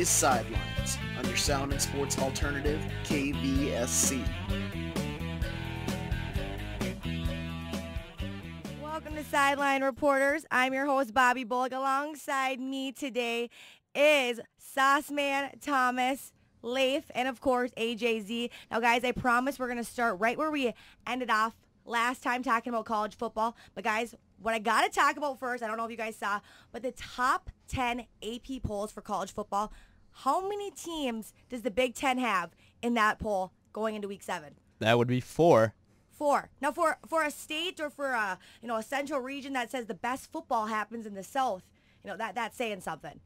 is Sidelines on your sound and sports alternative, KVSC. Welcome to Sideline Reporters. I'm your host, Bobbie Bullock. Alongside me today is Sauceman Thomas, Leif, and of course, AJZ. Now, guys, I promise we're going to start right where we ended off last time talking about college football. But, guys, what I got to talk about first, I don't know if you guys saw, but the top 10 AP polls for college football. How many teams does the Big Ten have in that poll going into Week 7? That would be 4. 4. Now, for a state or for a central region that says the best football happens in the South, that's saying something.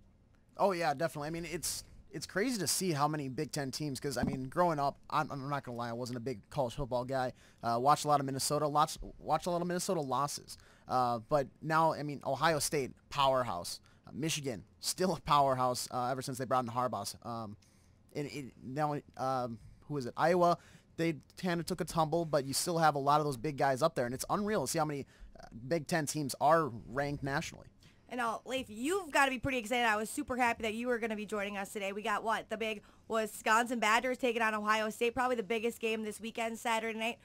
Oh, yeah, definitely. I mean, it's crazy to see how many Big Ten teams, because, I mean, growing up, I'm not going to lie, I wasn't a big college football guy. Watched a lot of Minnesota, watched a lot of Minnesota losses. But now, I mean, Ohio State, powerhouse. Michigan, still a powerhouse ever since they brought in Harbaugh. Who is it? Iowa, they kind of took a tumble, but you still have a lot of those big guys up there, and it's unreal to see how many Big Ten teams are ranked nationally. And Leif, you've got to be pretty excited. I was super happy that you were going to be joining us today. We got the big Wisconsin Badgers taking on Ohio State, probably the biggest game this weekend, Saturday night.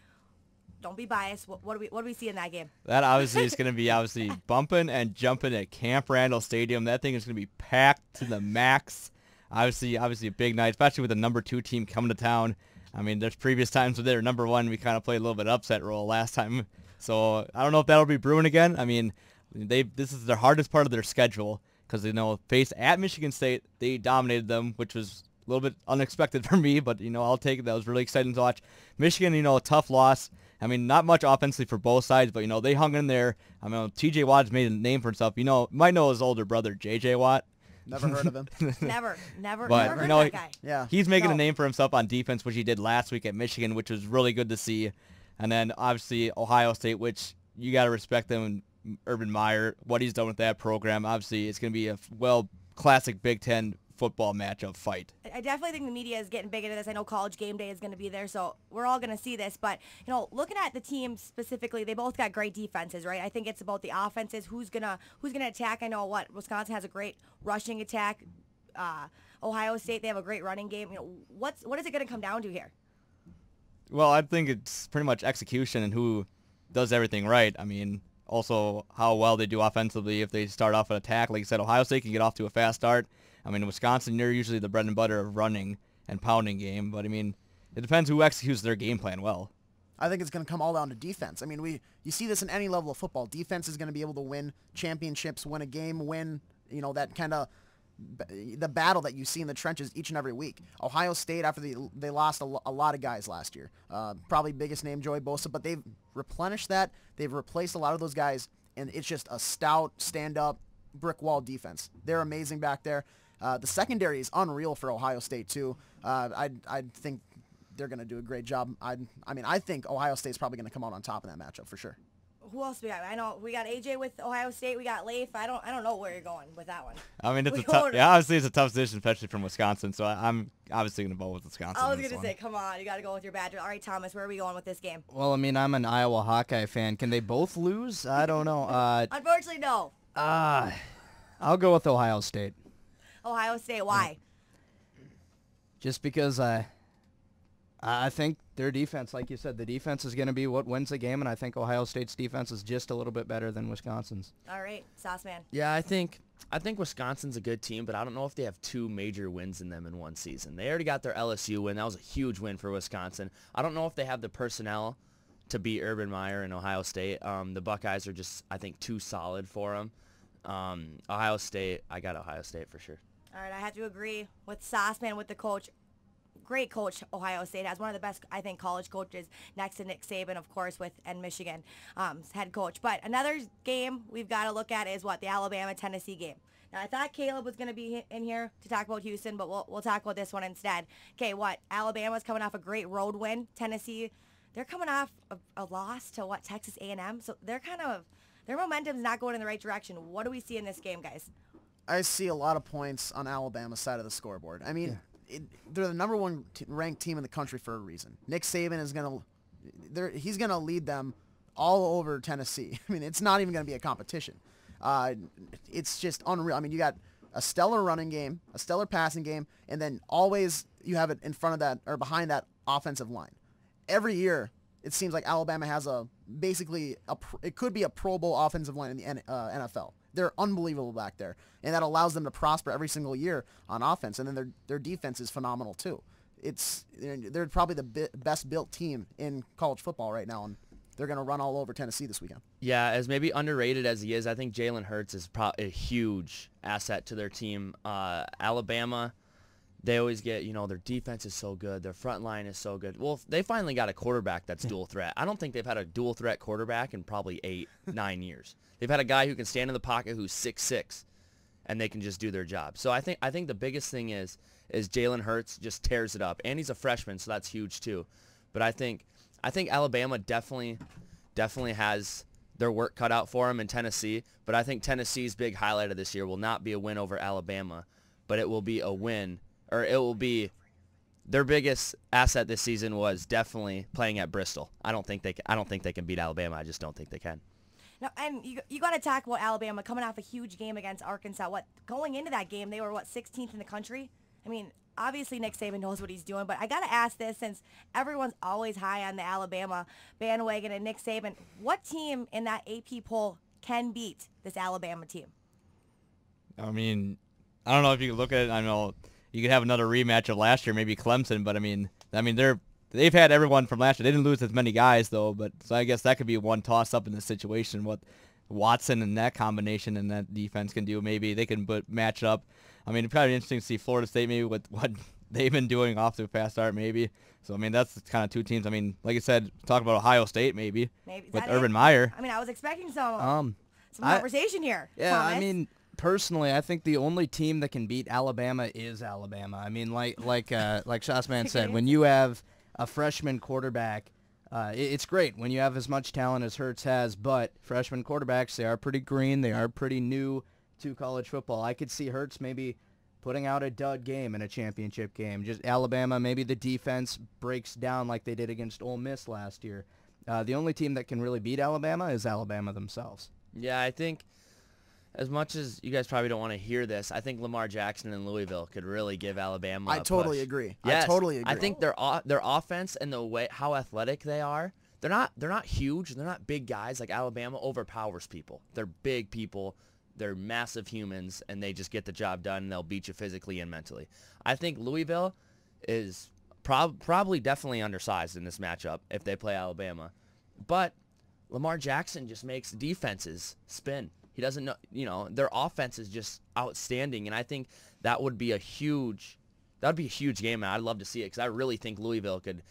Don't be biased. What do we see in that game? That obviously is going to be bumping and jumping at Camp Randall Stadium. That thing is going to be packed to the max. Obviously a big night, especially with the number 2 team coming to town. I mean, there's previous times where they were number 1. We kind of played a little bit upset role last time. So I don't know if that'll be brewing again. I mean, this is their hardest part of their schedule because faced at Michigan State, they dominated them, which was a little bit unexpected for me, but I'll take it. That was really exciting to watch. Michigan, a tough loss. I mean, not much offensively for both sides, but they hung in there. I mean, T.J. Watt's made a name for himself. Might know his older brother, J.J. Watt. Never heard of him. Never but, heard of that guy. Yeah, he's making a name for himself on defense, which he did last week at Michigan, which was really good to see. And then obviously Ohio State, which you got to respect them. Urban Meyer, what he's done with that program, obviously it's going to be a classic Big Ten football matchup fight. I definitely think the media is getting big into this. I know College Game Day is going to be there, so we're all going to see this. But, looking at the teams specifically, they both got great defenses, right? I think it's about the offenses. Who's gonna attack? I know Wisconsin has a great rushing attack. Ohio State, they have a great running game. What is it going to come down to here? Well, I think it's pretty much execution and who does everything right. I mean, also how well they do offensively if they start off an attack. Like you said, Ohio State can get off to a fast start. I mean, Wisconsin, they're usually the bread and butter of running and pounding game. But, I mean, it depends who executes their game plan well. I think it's going to come all down to defense. I mean, you see this in any level of football. Defense is going to be able to win championships, win a game, win, that kind of the battle that you see in the trenches each and every week. Ohio State, after they lost a lot of guys last year, probably biggest name Joey Bosa, but they've replenished that. They've replaced a lot of those guys, and it's just a stout, stand-up, brick wall defense. They're amazing back there. The secondary is unreal for Ohio State, too. I think they're going to do a great job. I think Ohio State's probably going to come out on top in that matchup for sure. Who else we got? I know we got AJ with Ohio State. We got Leif. I don't know where you're going with that one. I mean, obviously it's a tough decision, especially from Wisconsin. So I'm obviously going to vote with Wisconsin. I was going to say, come on, you got to go with your Badgers. All right, Thomas, where are we going with this game? Well, I mean, I'm an Iowa Hawkeye fan. Can they both lose? I don't know. Unfortunately, no. I'll go with Ohio State. Ohio State, why? Just because I think their defense, like you said, the defense is going to be what wins the game, and I think Ohio State's defense is just a little bit better than Wisconsin's. All right, Sauceman. Yeah, I think Wisconsin's a good team, but I don't know if they have 2 major wins in them in one season. They already got their LSU win. That was a huge win for Wisconsin. I don't know if they have the personnel to beat Urban Meyer and Ohio State. The Buckeyes are just, I think, too solid for them. Ohio State, I got Ohio State for sure. All right, I have to agree with Sauceman, with the coach. Great coach Ohio State has, one of the best, I think, college coaches next to Nick Saban, of course, and Michigan head coach. But another game we've got to look at is the Alabama-Tennessee game. Now, I thought Caleb was going to be in here to talk about Houston, but we'll talk about this one instead. Okay, Alabama's coming off a great road win. Tennessee, they're coming off a loss to Texas A&M, so their momentum's not going in the right direction. What do we see in this game, guys? I see a lot of points on Alabama's side of the scoreboard. I mean, they're the number 1 ranked team in the country for a reason. Nick Saban is he's gonna lead them all over Tennessee. I mean, it's not even gonna be a competition. It's just unreal. I mean, you got a stellar running game, a stellar passing game, and then always you have it in front of that or behind that offensive line. Every year, it seems like Alabama has it could be a Pro Bowl offensive line in the NFL. They're unbelievable back there, and that allows them to prosper every single year on offense. And then their defense is phenomenal too. They're probably the best built team in college football right now, and they're going to run all over Tennessee this weekend. Yeah, as maybe underrated as he is, I think Jalen Hurts is a huge asset to their team. Alabama, they always get, their defense is so good. Their front line is so good. Well, they finally got a quarterback that's dual threat. I don't think they've had a dual threat quarterback in probably 8-9 years. They've had a guy who can stand in the pocket who's 6'6", and they can just do their job. So I think the biggest thing is Jalen Hurts just tears it up. And he's a freshman, so that's huge too. But I think Alabama definitely has their work cut out for them in Tennessee. But I think Tennessee's big highlight of this year will not be a win over Alabama, but it will be a win, or it will be their biggest asset this season was definitely playing at Bristol. I don't think they can beat Alabama. I just don't think they can. No, and you got to talk about Alabama coming off a huge game against Arkansas. Going into that game, they were 16th in the country. I mean, obviously Nick Saban knows what he's doing, but I got to ask this since everyone's always high on the Alabama bandwagon and Nick Saban. What team in that AP poll can beat this Alabama team? I mean, I don't know if you could look at it. I know you could have another rematch of last year, maybe Clemson, but I mean they've had everyone from last year. They didn't lose as many guys though, but so I guess that could be one toss up in this situation. What Watson and that combination and that defense can do, maybe they can match up. I mean, it'd probably be interesting to see Florida State maybe with what they've been doing off to a fast start maybe. So, I mean, that's kind of two teams. I mean, like I said, talk about Ohio State maybe with Urban Meyer. I mean, I was expecting some conversation here. Yeah, Thomas. I mean, personally, I think the only team that can beat Alabama is Alabama. I mean, like Shasman said, when you have a freshman quarterback, it's great when you have as much talent as Hurts has, but freshman quarterbacks, they are pretty green. They are pretty new to college football. I could see Hurts maybe putting out a dud game in a championship game. Just Alabama, maybe the defense breaks down like they did against Ole Miss last year. The only team that can really beat Alabama is Alabama themselves. Yeah, I think as much as you guys probably don't want to hear this, I think Lamar Jackson in Louisville could really give Alabama a totally push. agree. Yes, I totally agree. I think their offense and the way how athletic they are, they're not huge, they're not big guys. Like Alabama overpowers people. They're big people. They're massive humans, and they just get the job done, and they'll beat you physically and mentally. I think Louisville is probably definitely undersized in this matchup if they play Alabama. But Lamar Jackson just makes defenses spin. He doesn't know, their offense is just outstanding, and I think that would be a huge game, and I'd love to see it because I really think Louisville could.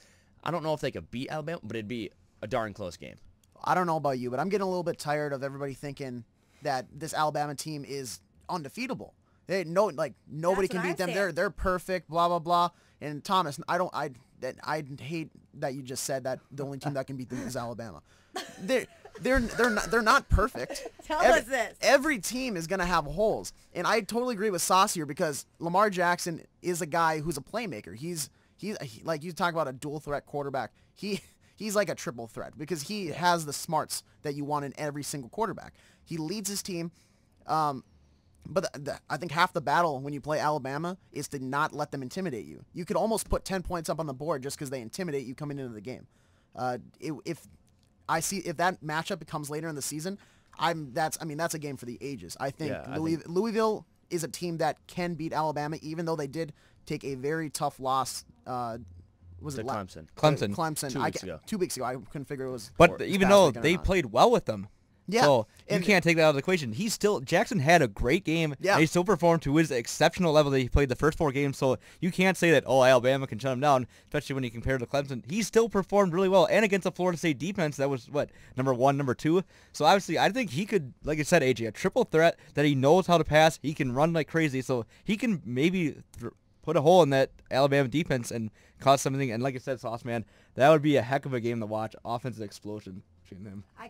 I don't know if they could beat Alabama, but it'd be a darn close game. I don't know about you, but I'm getting a little bit tired of everybody thinking that this Alabama team is undefeatable. Nobody can beat them. They're perfect. Blah blah blah. And Thomas, I hate that you just said that the only team that can beat them is Alabama. They're not perfect. Tell us this. Every team is gonna have holes, and I totally agree with Sauce here because Lamar Jackson is a guy who's a playmaker. He's like you talk about a dual threat quarterback. He's like a triple threat because he has the smarts that you want in every single quarterback. He leads his team, but I think half the battle when you play Alabama is to not let them intimidate you. You could almost put 10 points up on the board just because they intimidate you coming into the game. If that matchup comes later in the season, that's a game for the ages. I think Louisville is a team that can beat Alabama, even though they did take a very tough loss. Was it Clemson? Clemson. 2 weeks ago. 2 weeks ago. I couldn't figure it was. But even though they played well with them. Yeah. So you can't take that out of the equation. Jackson had a great game. Yeah. And he still performed to his exceptional level that he played the first 4 games. So you can't say that, Alabama can shut him down, especially when you compare to Clemson. He still performed really well. And against the Florida State defense, that was, number 1, number 2. So obviously, I think he could, like I said, AJ, a triple threat that he knows how to pass. He can run like crazy. So he can maybe put a hole in that Alabama defense and cause something. And like I said, Sauce Man, that would be a heck of a game to watch. Offensive explosion between them. I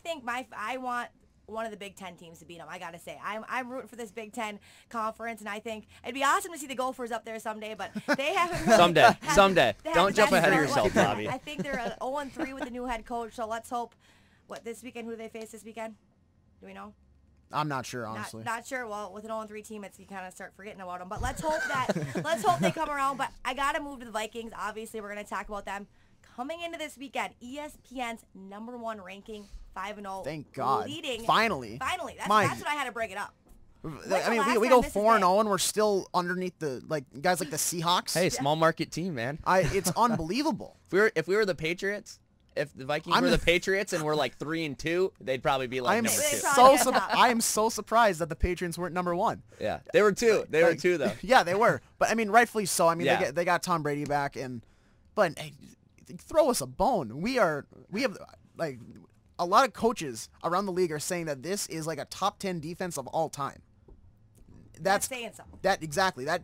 think I want one of the Big Ten teams to beat them. I gotta say, I'm rooting for this Big Ten conference, and I think it'd be awesome to see the Gophers up there someday. But they haven't really someday. Don't jump ahead of yourself, Bobbie. I think they're 0-3 with the new head coach. So let's hope. This weekend? Who do they face this weekend? Do we know? I'm not sure, honestly. Not sure. Well, with an 0-3 team, you kind of start forgetting about them. But let's hope they come around. But I got to move to the Vikings. Obviously, we're going to talk about them. Coming into this weekend, ESPN's #1 ranking, 5-0. Thank God. Leading. Finally. That's what I had to bring it up. I mean, we go 4-0 and we're still underneath the guys like the Seahawks. Hey, small market team, man. It's unbelievable. If we were the Patriots, if the Vikings were the Patriots and we're like 3-2, they'd probably be like number 2. I am so surprised that the Patriots weren't #1. Yeah, they were 2. They were 2 though. Yeah, they were. But I mean, rightfully so. I mean, they got Tom Brady back, but hey, throw us a bone. We have like a lot of coaches around the league are saying that this is like a top 10 defense of all time. That's saying something.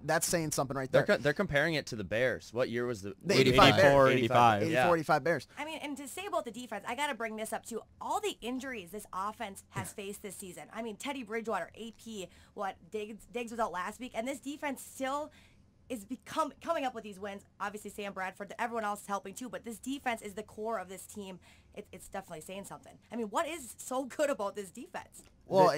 That's saying something right there. They're comparing it to the Bears. What year was the 85 Bears. 85 Bears. I mean, and to say about the defense, I got to bring this up too. All the injuries this offense has faced this season. I mean, Teddy Bridgewater, AP, Diggs was out last week, and this defense still is coming up with these wins. Obviously, Sam Bradford, everyone else is helping too, but this defense is the core of this team. It's definitely saying something. I mean, what is so good about this defense? Well,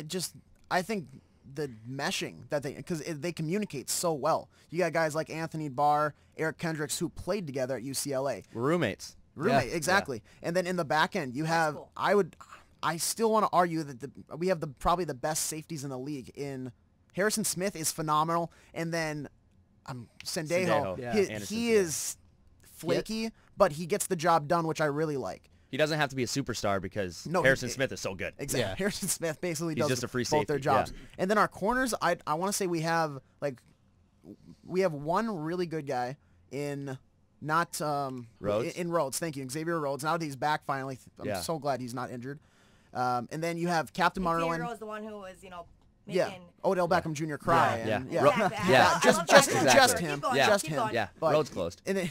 I think the meshing that because they communicate so well. You got guys like Anthony Barr, Eric Kendricks, who played together at UCLA. We're roommates. Exactly. Yeah. And then in the back end, you have cool. I still want to argue that we have probably the best safeties in the league. In Harrison Smith is phenomenal, and then Sendejo. He is flaky, but he gets the job done, which I really like. He doesn't have to be a superstar because Harrison Smith is so good. Exactly. Yeah. Harrison Smith basically does just a free both their jobs. Yeah. And then our corners, I want to say we have one really good guy in Rhodes. In Rhodes. Thank you, Xavier Rhodes. Now that he's back finally, I'm so glad he's not injured. And then you have Captain Marlin. Xavier Rhodes, the one who was making Odell Beckham Jr. cry. Just him. Yeah, Rhodes closed. And then,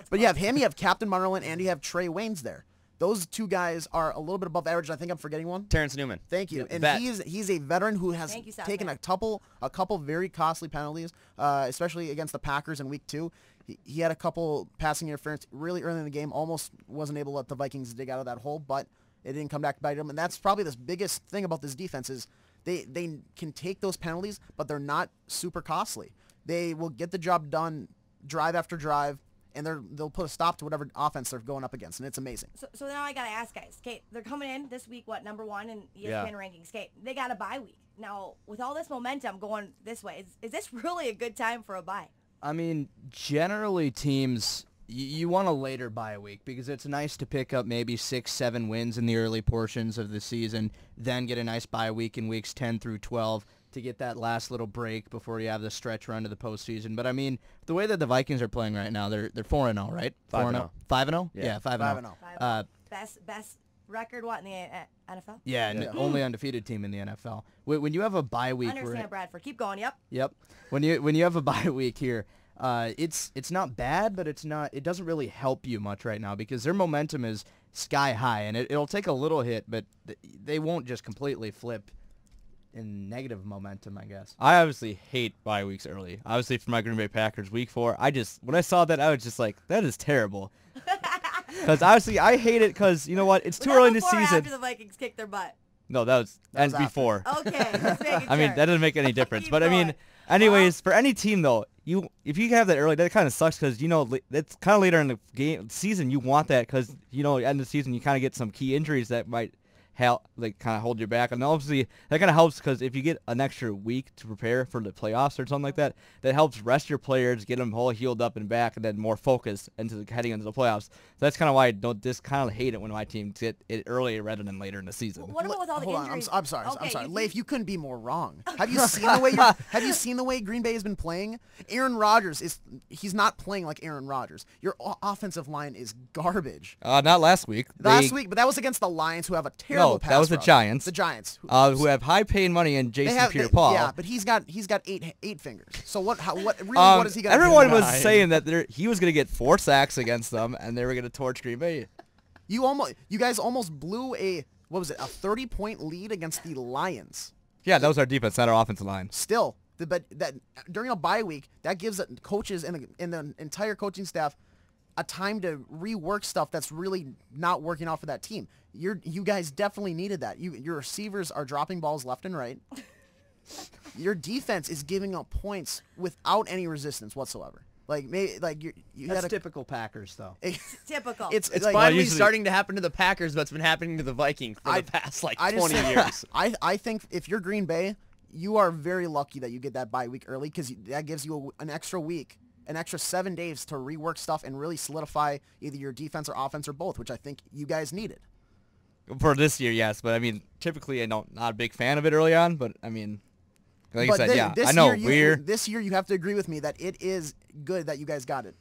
but you have him, you have Captain Marlin, and you have Trey Waynes there. Those two guys are a little bit above average. I think I'm forgetting one. Terrence Newman. Thank you. And he's a veteran who has taken a couple very costly penalties, especially against the Packers in Week 2. He had a couple passing interference really early in the game. Almost wasn't able to let the Vikings dig out of that hole, but it didn't come back to bite him. And that's probably the biggest thing about this defense is they can take those penalties, but they're not super costly. They will get the job done drive after drive, and they'll put a stop to whatever offense they're going up against, and it's amazing. So now I got to ask guys, okay, they're coming in this week, #1 in ESPN rankings. Okay, they got a bye week. Now, with all this momentum going this way, is this really a good time for a bye? I mean, generally teams, you want a later bye week because it's nice to pick up maybe 6-7 wins in the early portions of the season, then get a nice bye week in weeks 10 through 12 to get that last little break before you have the stretch run to the postseason. But I mean, the way that the Vikings are playing right now, they're 4-0, right? 5-0. 5-0? Yeah, 5-0. Best record in the NFL? Yeah, only undefeated team in the NFL. When you have a bye week, understand Bradford. Keep going. Yep. When you have a bye week here, it's not bad, but it doesn't really help you much right now because their momentum is sky high, and it'll take a little hit, but they won't just completely flip in negative momentum, I guess. I obviously hate bye weeks early. Obviously, for my Green Bay Packers, Week 4, when I saw that, I was just like, that is terrible. Because obviously, I hate it because, you know what, it's too early in the season. After the Vikings kicked their butt? No, that was before. Okay, just making sure. I mean, that doesn't make any difference. But, I mean, anyways, for any team, though, if you have that early, that kind of sucks because, it's kind of later in the season. You want that because, end of the season, you kind of get some key injuries that might kind of hold you back. And obviously, that kind of helps because if you get an extra week to prepare for the playoffs or something like that, that helps rest your players, get them all healed up and back, and then more focused heading into the playoffs. So that's kind of why I kind of hate it when my team get it earlier rather than later in the season. What about with all the injuries? I'm sorry. Leif, you couldn't be more wrong. Have you seen the way Green Bay has been playing? Aaron Rodgers he's not playing like Aaron Rodgers. Your offensive line is garbage. Not last week. Last week, but that was against the Lions, who have a terrible pass that was the rush. Giants. The Giants, who have high-paying money and Jason Pierre-Paul. Yeah, but he's got 8 fingers. So what is he going to do? Everyone was saying that he was going to get 4 sacks against them, and they were going to torch Green Bay. You guys almost blew a 30-point lead against the Lions. Yeah, that was our defense, not our offensive line. Still, but that during a bye week, that gives coaches and the entire coaching staff a time to rework stuff that's really not working out for that team. You guys definitely needed that. Your receivers are dropping balls left and right. Your defense is giving up points without any resistance whatsoever. That's typical Packers, though. Typical. It's like, finally usually starting to happen to the Packers, but it's been happening to the Vikings for the past 20 years. I think if you're Green Bay, you are very lucky that you get that bye week early because that gives you an extra week, an extra 7 days to rework stuff and really solidify either your defense or offense or both, which I think you guys needed. For this year, yes, but I mean, typically I'm not a big fan of it early on, but I mean, like But I said, yeah, I know this year you have to agree with me that it is good that you guys got it.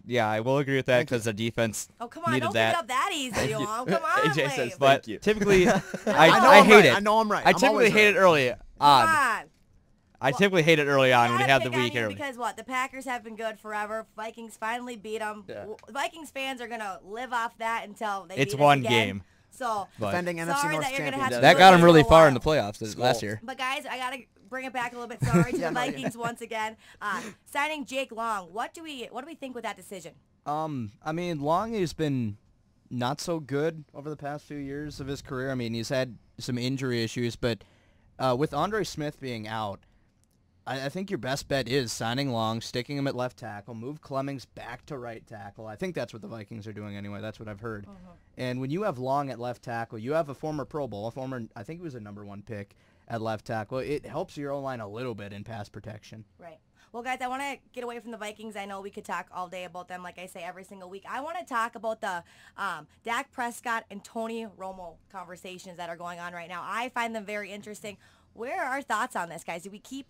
Yeah, I will agree with that because the defense Oh, come on. needed Don't that. pick it up that easy, Alon. Come on, AJ says Lane. thank But you. typically, I I hate it. I know I'm right. I I'm typically always hate it right. early Come on. on. I typically hate it early on when we Gotta have the pick on week you early. Because what? The Packers have been good forever. Vikings finally beat them. Yeah. Vikings fans are going to live off that until they It's beat one us again. game. So, But Defending NFC sorry North that you're going to have champions. to that do got it him for really a far in while. the playoffs last year. But guys, I gotta bring it back a little bit. Sorry to the no, yeah. Vikings once again. Signing Jake Long. What do we think with that decision? I mean, Long has been not so good over the past few years of his career. I mean, he's had some injury issues, but with Andre Smith being out, I think your best bet is signing Long, sticking him at left tackle, move Clemmings back to right tackle. I think that's what the Vikings are doing anyway. That's what I've heard. And when you have Long at left tackle, you have a former Pro Bowl, I think he was a #1 pick at left tackle. It helps your O-line a little bit in pass protection. Right. Well, guys, I want to get away from the Vikings. I know we could talk all day about them, like I say, every single week. I want to talk about the Dak Prescott and Tony Romo conversations that are going on right now. I find them very interesting. Where are our thoughts on this, guys? Do we keep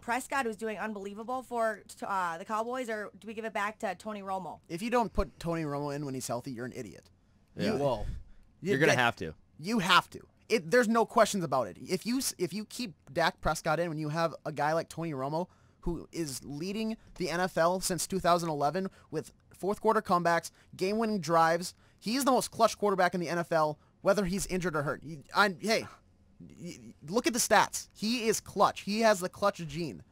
Prescott, who's doing unbelievable for the Cowboys, or do we give it back to Tony Romo? If you don't put Tony Romo in when he's healthy, you're an idiot. Yeah. Whoa. You're going to have to. You have to. There's no questions about it. If you keep Dak Prescott in when you have a guy like Tony Romo, who is leading the NFL since 2011 with fourth quarter comebacks, game-winning drives, he's the most clutch quarterback in the NFL, whether he's injured or hurt. Hey, look at the stats. He is clutch. He has the clutch gene.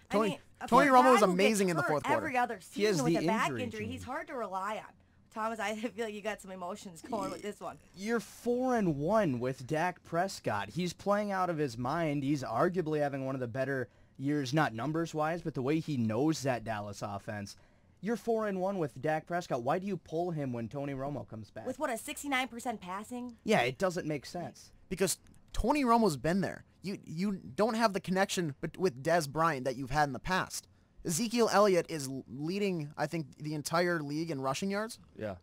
Tony Romo is amazing in the fourth quarter. Every other He has season with the a back injury injury, gene. he's hard to rely on. Thomas, I feel like you got some emotions going with this one. You're 4-1 with Dak Prescott. He's playing out of his mind. He's arguably having one of the better years, not numbers-wise, but the way he knows that Dallas offense. You're 4-1 with Dak Prescott. Why do you pull him when Tony Romo comes back? With what, a 69% passing? Yeah, it doesn't make sense. Because Tony Romo's been there. You don't have the connection with Dez Bryant that you've had in the past. Ezekiel Elliott is leading, I think, the entire league in rushing yards. Yeah.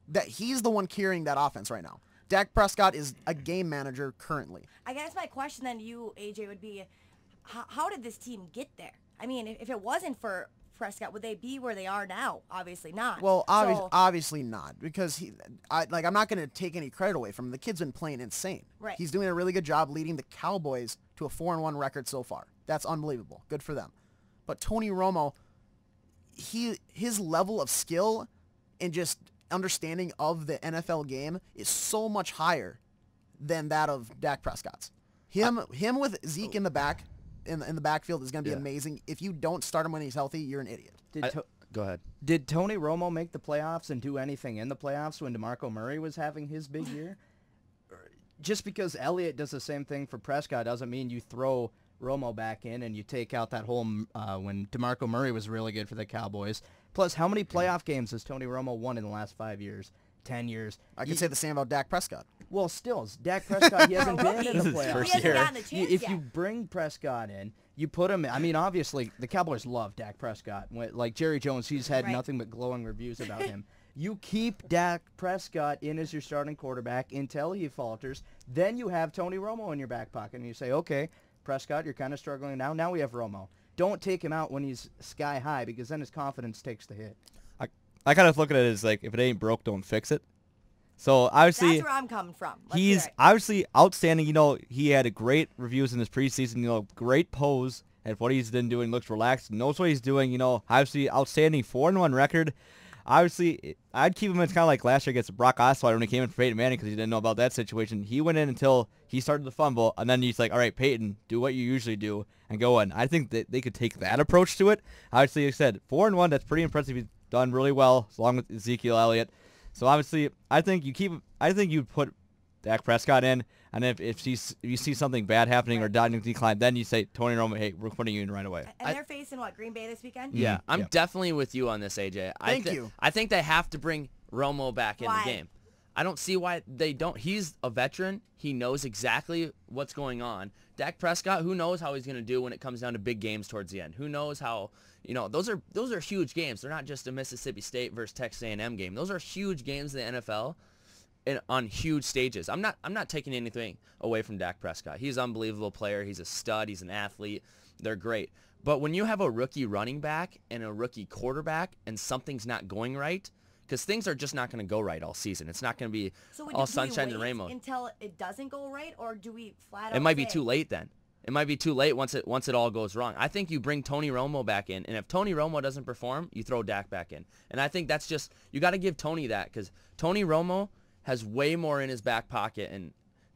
That he's the one carrying that offense right now. Dak Prescott is a game manager currently. I guess my question then to you, AJ, would be, how did this team get there? I mean, if it wasn't for Prescott, would they be where they are now? Obviously not. Well, So- obviously not, because I'm not going to take any credit away from him. The kid's been playing insane. Right. He's doing a really good job leading the Cowboys to a 4-1 record so far. That's unbelievable. Good for them. But Tony Romo, his level of skill and just understanding of the NFL game is so much higher than that of Dak Prescott's. Him with Zeke in the back, in the backfield is going to be amazing. If you don't start him when he's healthy, you're an idiot. Go ahead. Did Tony Romo make the playoffs and do anything in the playoffs when DeMarco Murray was having his big year? Just because Elliott does the same thing for Prescott doesn't mean you throw Romo back in and you take out that whole when DeMarco Murray was really good for the Cowboys. Plus, how many playoff games has Tony Romo won in the last 5 years, 10 years? I can say the same about Dak Prescott. Well, still, Dak Prescott, he hasn't been in the This is playoffs. first He hasn't year. gotten a chance If yet. you bring Prescott in, you put him. I mean, obviously, the Cowboys love Dak Prescott. Like Jerry Jones, he's had Right. nothing but glowing reviews about him. You keep Dak Prescott in as your starting quarterback until he falters. Then you have Tony Romo in your back pocket, and you say, okay, Prescott, you're kind of struggling now. Now we have Romo. Don't take him out when he's sky high, because then his confidence takes the hit. I kind of look at it as like, if it ain't broke, don't fix it. So obviously, That's where I'm coming from. Let's he's hear it. obviously outstanding. You know, he had a great reviews in his preseason. You know, great pose at what he's been doing. Looks relaxed, knows what he's doing. You know, obviously outstanding 4-1 record. obviously, I'd keep him in kind of like last year against Brock Osweiler when he came in for Peyton Manning because he didn't know about that situation. He went in until he started the fumble, and then he's like, all right, Peyton, do what you usually do and go in. I think that they could take that approach to it. Obviously, like I said, 4-1, that's pretty impressive. He's done really well along with Ezekiel Elliott. So obviously, I think you put Dak Prescott in, and if you see something bad happening or dynamic decline, then you say, Tony Romo, hey, we're putting you in right away. And they're facing, what, Green Bay this weekend? Yeah, I'm definitely with you on this, AJ. Thank you. I think they have to bring Romo back in Why? the game. I don't see why they don't. He's a veteran. He knows exactly what's going on. Dak Prescott, who knows how he's going to do when it comes down to big games towards the end? Who knows how, those are huge games. They're not just a Mississippi State versus Texas A&M game. Those are huge games in the NFL. On huge stages. I'm not taking anything away from Dak Prescott. He's an unbelievable player. He's a stud. He's an athlete. They're great. But when you have a rookie running back and a rookie quarterback and something's not going right, because things are just not going to go right all season. It's not going to be all sunshine and rainbows. Until it doesn't go right, or do we flat out It might be say- too late then. It might be too late once it all goes wrong. I think you bring Tony Romo back in, and if Tony Romo doesn't perform, you throw Dak back in. And I think that's just, you got to give Tony that, because Tony Romo has way more in his back pocket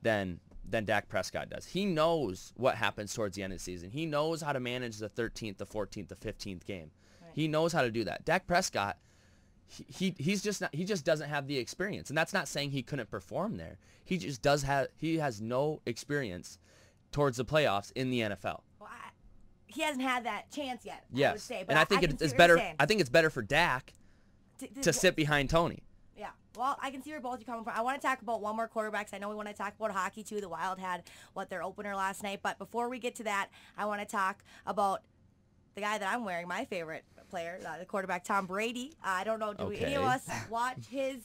than Dak Prescott does. He knows what happens towards the end of the season. He knows how to manage the 13th, the 14th, the 15th game. Right. He knows how to do that. Dak Prescott, he just doesn't have the experience, and that's not saying he couldn't perform there. He just he has no experience towards the playoffs in the NFL. Well, he hasn't had that chance yet. Yes, I would say, but and I think it's better. I think it's better for Dak to sit behind Tony. Yeah, well, I can see where both you coming from. I want to talk about one more quarterbacks. I know we want to talk about hockey too. The Wild had their opener last night, but before we get to that, I want to talk about the guy that I'm wearing, my favorite player, the quarterback, Tom Brady. I don't know, do any of us watch his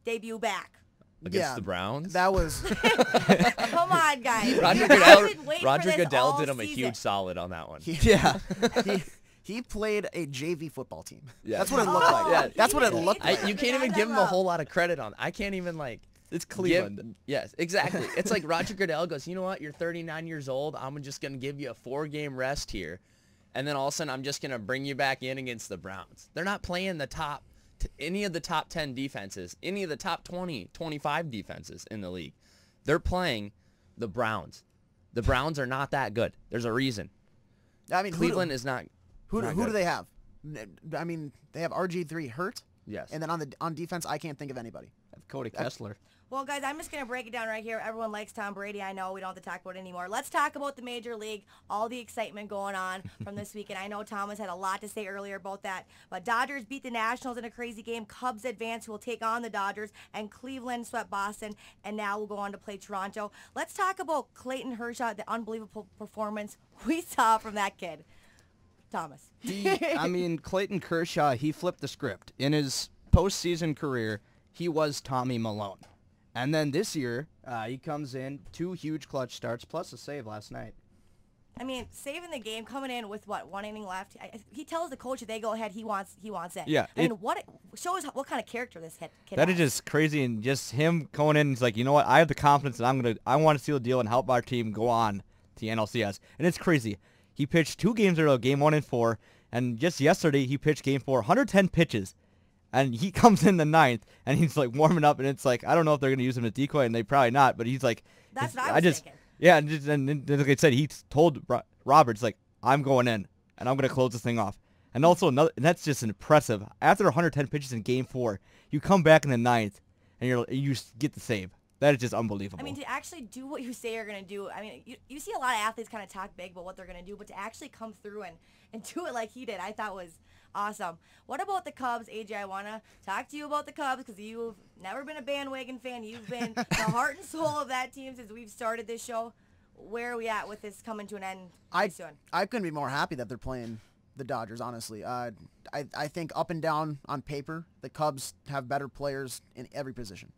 debut back? Against the Browns? That was... Come on, guys. Roger Goodell did him a huge solid on that one. He played a JV football team. Yeah. That's what it looked like. Yeah. That's what it looked like. You can't even give him a whole lot of credit on. I can't even It's Cleveland. Yes, exactly. It's like Roger Goodell goes, you know what? You're 39 years old. I'm just going to give you a 4-game rest here. And then all of a sudden, I'm just going to bring you back in against the Browns. They're not playing any of the top 10 defenses, any of the top 20, 25 defenses in the league. They're playing the Browns. The Browns are not that good. There's a reason. I mean, Cleveland is not. Who do they have? I mean, they have RG3 hurt. Yes. And then on defense, I can't think of anybody. Cody Kessler. Well, guys, I'm just going to break it down right here. Everyone likes Tom Brady. I know we don't have to talk about it anymore. Let's talk about the Major League, all the excitement going on from this weekend. I know Thomas had a lot to say earlier about that. But Dodgers beat the Nationals in a crazy game. Cubs advance, who will take on the Dodgers. And Cleveland swept Boston, and now will go on to play Toronto. Let's talk about Clayton Kershaw, the unbelievable performance we saw from that kid. Thomas. Clayton Kershaw, he flipped the script. In his postseason career, he was Tommy Malone. And then this year, he comes in, 2 huge clutch starts, plus a save last night. I mean, saving the game, coming in with, 1 inning left. He tells the coach if they go ahead, he wants it. Yeah. I mean, shows what kind of character this kid That has. is just crazy, and just him going in, he's like, you know what, I have the confidence that I want to seal the deal and help our team go on to the NLCS. And it's crazy. He pitched 2 games in a row, game 1 and 4, and just yesterday he pitched game 4, 110 pitches. And he comes in the 9th, and he's like warming up, and it's like, I don't know if they're going to use him as decoy, and they probably not, but he's like... That's what I was thinking. Yeah, and like I said, he told Roberts, like, I'm going in, and I'm going to close this thing off. And also, and that's just impressive. After 110 pitches in game 4, you come back in the 9th, and you get the save. That is just unbelievable. I mean, to actually do what you say you're going to do, I mean, you see a lot of athletes kind of talk big about what they're going to do, but to actually come through and do it like he did, I thought was awesome. What about the Cubs, AJ? I want to talk to you about the Cubs because you've never been a bandwagon fan. You've been the heart and soul of that team since we've started this show. Where are we at with this coming to an end soon? I couldn't be more happy that they're playing the Dodgers, honestly. I think up and down on paper, the Cubs have better players in every position.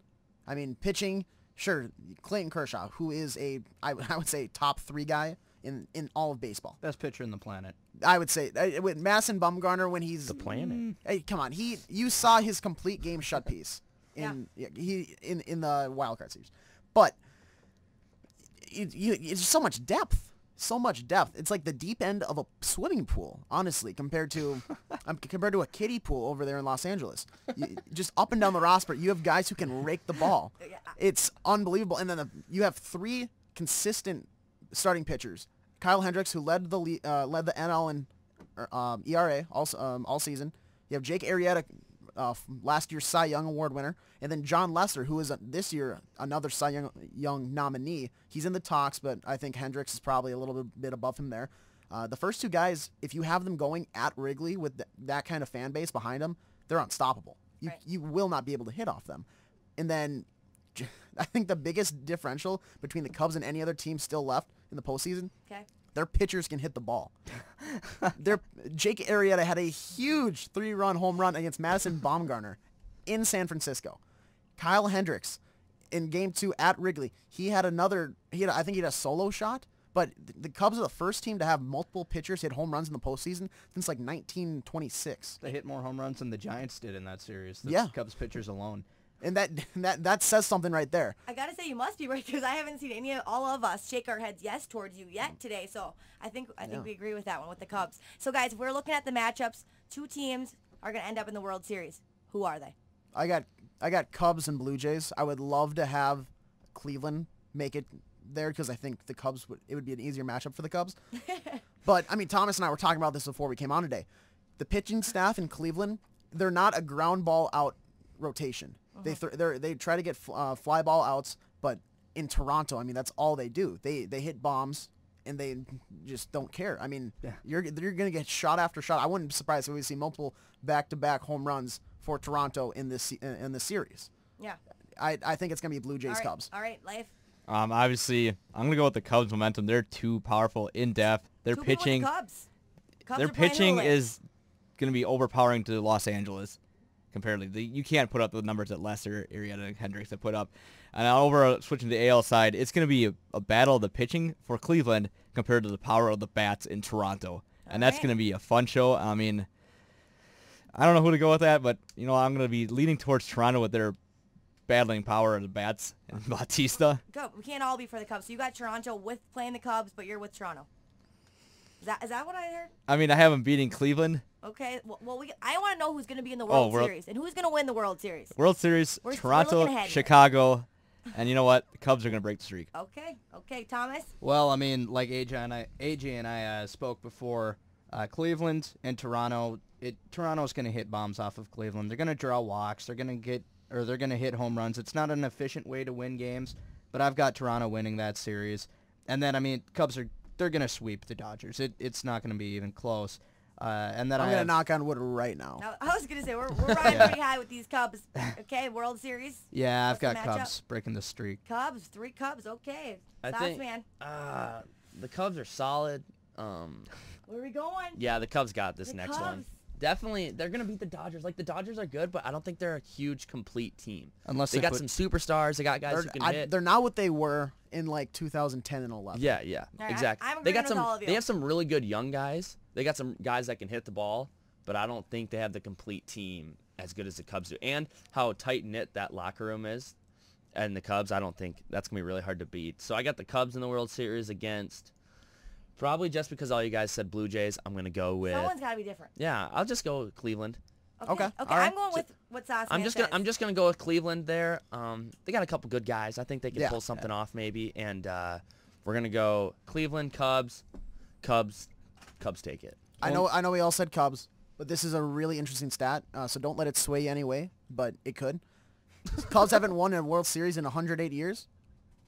I mean, pitching, sure, Clayton Kershaw, who is I would say top 3 guy in all of baseball. Best pitcher in the planet. I would say with Madison Bumgarner when he's The planet. Hey, come on, you saw his complete game shut piece in the wild card series, but it's so much depth. so much depth. It's like the deep end of a swimming pool, honestly, compared to a kiddie pool over there in Los Angeles. Just up and down the roster, you have guys who can rake the ball. It's unbelievable. And then you have 3 consistent starting pitchers. Kyle Hendricks, who led the NL and ERA all season. You have Jake Arrieta, last year's Cy Young Award winner, and then John Lesser, who is this year another Cy Young nominee. He's in the talks, but I think Hendricks is probably a little bit above him there. The first 2 guys, if you have them going at Wrigley with that kind of fan base behind them, they're unstoppable. You will not be able to hit off them. And then I think the biggest differential between the Cubs and any other team still left in the postseason, their pitchers can hit the ball. Jake Arrieta had a huge 3-run home run against Madison Bumgarner in San Francisco. Kyle Hendricks in Game 2 at Wrigley, I think he had a solo shot, but the Cubs are the first team to have multiple pitchers hit home runs in the postseason since like 1926. They hit more home runs than the Giants did in that series. The Cubs pitchers alone. And that says something right there. I gotta say, you must be right, because I haven't seen all of us shake our heads yes towards you yet today. So I think we agree with that one with the Cubs. So guys, if we're looking at the matchups, 2 teams are gonna end up in the World Series. Who are they? I got Cubs and Blue Jays. I would love to have Cleveland make it there, because I think the Cubs it would be an easier matchup for the Cubs. But I mean, Thomas and I were talking about this before we came on today. The pitching staff in Cleveland, they're not a ground ball out rotation. They try to get fly ball outs, but in Toronto, I mean, that's all they do. They hit bombs, and they just don't care. I mean, you're gonna get shot after shot. I wouldn't be surprised if we see multiple back-to-back home runs for Toronto in this series. Yeah, I think it's gonna be Blue Jays Cubs. All right, Leif. Obviously, I'm gonna go with the Cubs momentum. They're too powerful in depth. Their pitching, Cubs is gonna be overpowering to Los Angeles. Comparatively, you can't put up the numbers that Lesser, Arrieta, and Hendricks have put up. And switching to the AL side, it's going to be a battle of the pitching for Cleveland compared to the power of the bats in Toronto. And that's going to be a fun show. I mean, I don't know who to go with that, but I'm going to be leaning towards Toronto with their battling power of the bats and Bautista. Good. We can't all be for the Cubs. So you got Toronto with playing the Cubs, but you're with Toronto. Is that what I heard? I mean, I have them beating Cleveland. Okay. Well, I want to know who's going to be in the World Series and who's going to win the World Series. World Series, Toronto, Chicago, and you know what? The Cubs are going to break the streak. Okay, Thomas? Well, I mean, like AJ and I spoke before, Cleveland and Toronto, Toronto's going to hit bombs off of Cleveland. They're going to draw walks. They're going to hit home runs. It's not an efficient way to win games, but I've got Toronto winning that series. And then, I mean, they're going to sweep the Dodgers. It's not going to be even close. And then I'm going to knock on wood right now. I was going to say, we're riding pretty high with these Cubs. Okay, World Series. Yeah, I've got Cubs breaking the streak. 3 Cubs, okay. Man. The Cubs are solid. Where are we going? Yeah, the Cubs got this next one. Definitely, they're going to beat the Dodgers. Like, the Dodgers are good, but I don't think they're a huge, complete team. Unless they got some superstars. They got guys who can hit. They're not what they were in, like, 2010 and 11. Yeah, right, exactly. I'm agreeing with all of you. They have some really good young guys. They got some guys that can hit the ball, but I don't think they have the complete team as good as the Cubs do. And how tight-knit that locker room is, and the Cubs, I don't think that's going to be really hard to beat. So I got the Cubs in the World Series against... Probably just because all you guys said Blue Jays, I'm going to go with... Someone's got to be different. Yeah, I'll just go with Cleveland. Okay. I'm going with what Sauce I'm just going to go with Cleveland there. They got a couple good guys. I think they can pull something off maybe. And we're going to go Cleveland, Cubs, take it. I know we all said Cubs, but this is a really interesting stat, so don't let it sway you anyway, but it could. Cubs haven't won a World Series in 108 years.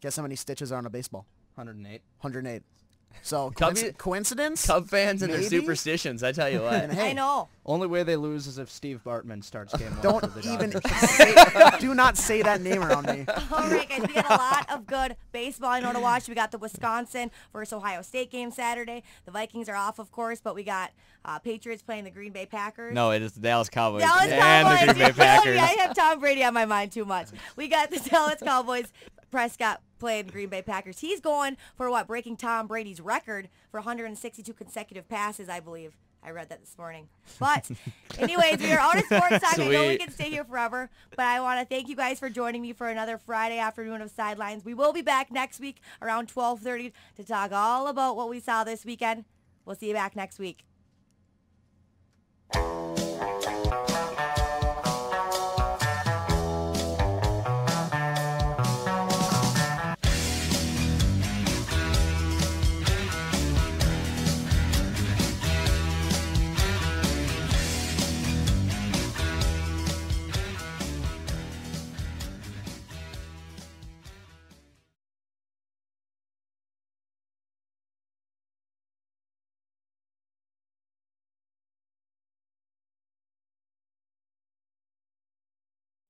Guess how many stitches are on a baseball? 108. 108. So, coincidence? Cub fans and Maybe? their superstitions, I tell you what. And hey, I know. Only way they lose is if Steve Bartman starts game one Don't for the even Dodgers. do not say that name around me. All right, guys, we got a lot of good baseball I know to watch. We got the Wisconsin versus Ohio State game Saturday. The Vikings are off, of course, but we got Patriots playing the Green Bay Packers. No, it is the Dallas Cowboys and the Green Bay Packers. I have Tom Brady on my mind too much. We got the Dallas Cowboys. Prescott playing Green Bay Packers. He's going for breaking Tom Brady's record for 162 consecutive passes, I believe. I read that this morning. But anyways, we are out of sports talk. I know we Sweet. can stay here forever, but I want to thank you guys for joining me for another Friday afternoon of Sidelines. We will be back next week around 12:30 to talk all about what we saw this weekend. We'll see you back next week.